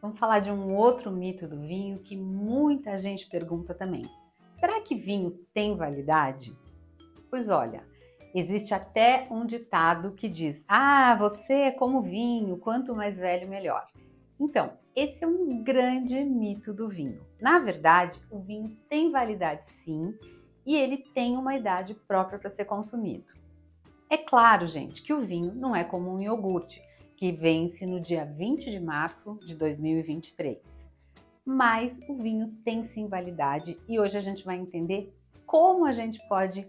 Vamos falar de um outro mito do vinho que muita gente pergunta também. Será que vinho tem validade? Pois olha, existe até um ditado que diz: "Ah, você é como vinho, quanto mais velho, melhor". Então, esse é um grande mito do vinho. Na verdade, o vinho tem validade sim, e ele tem uma idade própria para ser consumido. É claro, gente, que o vinho não é como um iogurte, que vence no dia 20 de março de 2023. Mas o vinho tem sim validade e hoje a gente vai entender como a gente pode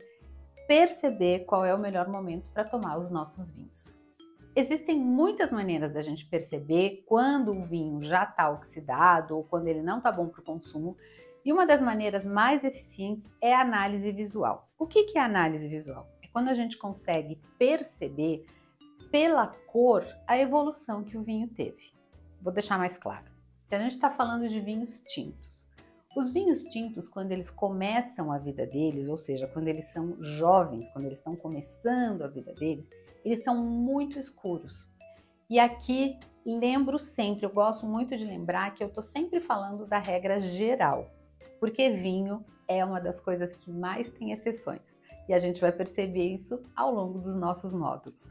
perceber qual é o melhor momento para tomar os nossos vinhos. Existem muitas maneiras da gente perceber quando o vinho já está oxidado ou quando ele não está bom para o consumo. E uma das maneiras mais eficientes é a análise visual. O que é a análise visual? É quando a gente consegue perceber pela cor a evolução que o vinho teve. Vou deixar mais claro. Se a gente está falando de vinhos tintos, os vinhos tintos, quando eles começam a vida deles, ou seja, quando eles são jovens, quando eles estão começando a vida deles, eles são muito escuros. E aqui lembro sempre, eu gosto muito de lembrar que eu estou sempre falando da regra geral, porque vinho é uma das coisas que mais tem exceções. E a gente vai perceber isso ao longo dos nossos módulos.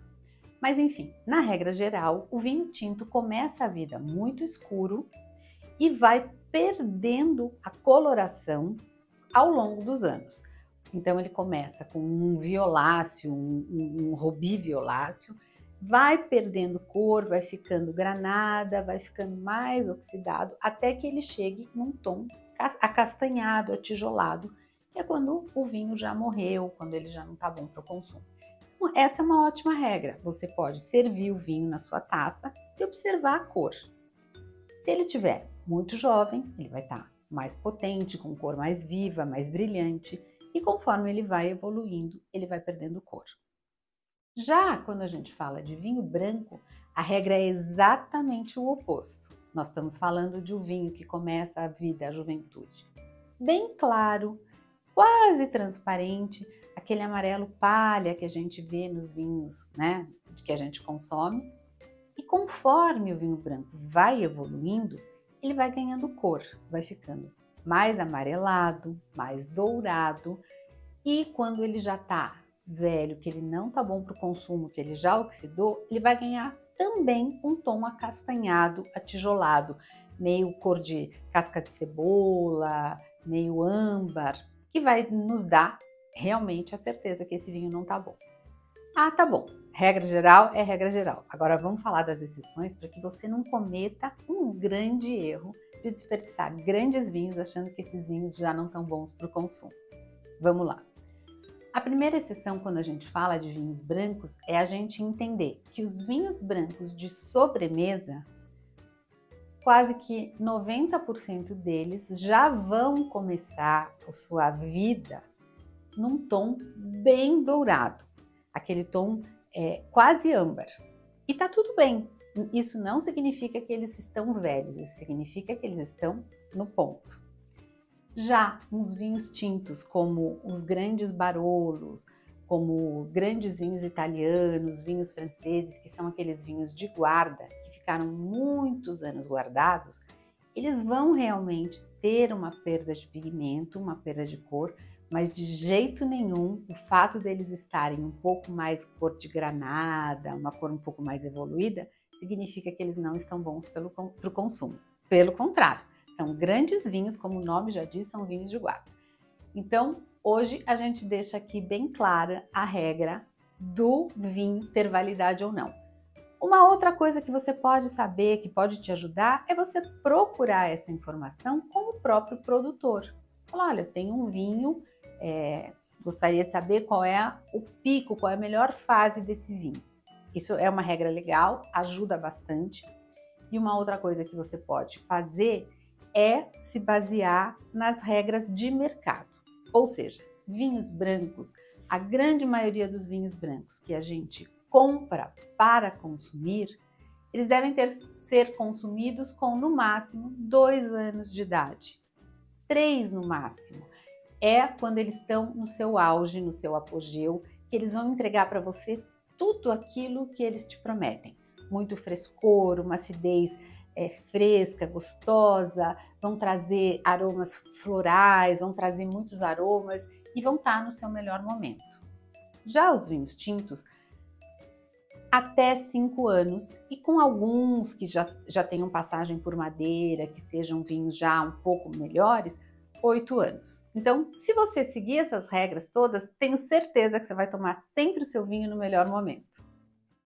Mas enfim, na regra geral, o vinho tinto começa a vida muito escuro e vai perdendo a coloração ao longo dos anos. Então ele começa com um violáceo, um rubi violáceo, vai perdendo cor, vai ficando granada, vai ficando mais oxidado, até que ele chegue num tom acastanhado, atijolado, que é quando o vinho já morreu, quando ele já não está bom para o consumo. Então, essa é uma ótima regra. Você pode servir o vinho na sua taça e observar a cor. Se ele tiver muito jovem, ele vai estar mais potente, com cor mais viva, mais brilhante, e conforme ele vai evoluindo, ele vai perdendo cor. Já quando a gente fala de vinho branco, a regra é exatamente o oposto. Nós estamos falando de um vinho que começa a vida, a juventude, bem claro, quase transparente, aquele amarelo palha que a gente vê nos vinhos, né, que a gente consome. E conforme o vinho branco vai evoluindo, ele vai ganhando cor, vai ficando mais amarelado, mais dourado, e quando ele já está velho, que ele não está bom para o consumo, que ele já oxidou, ele vai ganhar também um tom acastanhado, atijolado, meio cor de casca de cebola, meio âmbar, que vai nos dar realmente a certeza que esse vinho não está bom. Ah, tá bom. Regra geral é regra geral. Agora vamos falar das exceções para que você não cometa um grande erro de desperdiçar grandes vinhos achando que esses vinhos já não estão bons para o consumo. Vamos lá. A primeira exceção quando a gente fala de vinhos brancos é a gente entender que os vinhos brancos de sobremesa, quase que 90% deles já vão começar a sua vida num tom bem dourado, aquele tom quase âmbar. E tá tudo bem, isso não significa que eles estão velhos, isso significa que eles estão no ponto. Já uns vinhos tintos, como os grandes barolos, como grandes vinhos italianos, vinhos franceses, que são aqueles vinhos de guarda, que ficaram muitos anos guardados, eles vão realmente ter uma perda de pigmento, uma perda de cor, mas de jeito nenhum o fato deles estarem um pouco mais cor de granada, uma cor um pouco mais evoluída, significa que eles não estão bons para o consumo. Pelo contrário, são grandes vinhos, como o nome já diz, são vinhos de guarda. Então, hoje a gente deixa aqui bem clara a regra do vinho ter validade ou não. Uma outra coisa que você pode saber, que pode te ajudar, é você procurar essa informação com o próprio produtor. Falar, olha, eu tenho um vinho, gostaria de saber qual é o pico, qual é a melhor fase desse vinho. Isso é uma regra legal, ajuda bastante. E uma outra coisa que você pode fazer é se basear nas regras de mercado. Ou seja, vinhos brancos, a grande maioria dos vinhos brancos que a gente compra para consumir, eles devem ser consumidos com no máximo 2 anos de idade. 3 no máximo. É quando eles estão no seu auge, no seu apogeu, que eles vão entregar para você tudo aquilo que eles te prometem. Muito frescor, uma acidez fresca, gostosa, vão trazer aromas florais, vão trazer muitos aromas e vão estar no seu melhor momento. Já os vinhos tintos, até 5 anos, e com alguns que já tenham passagem por madeira, que sejam vinhos já um pouco melhores, 8 anos. Então, se você seguir essas regras todas, tenho certeza que você vai tomar sempre o seu vinho no melhor momento.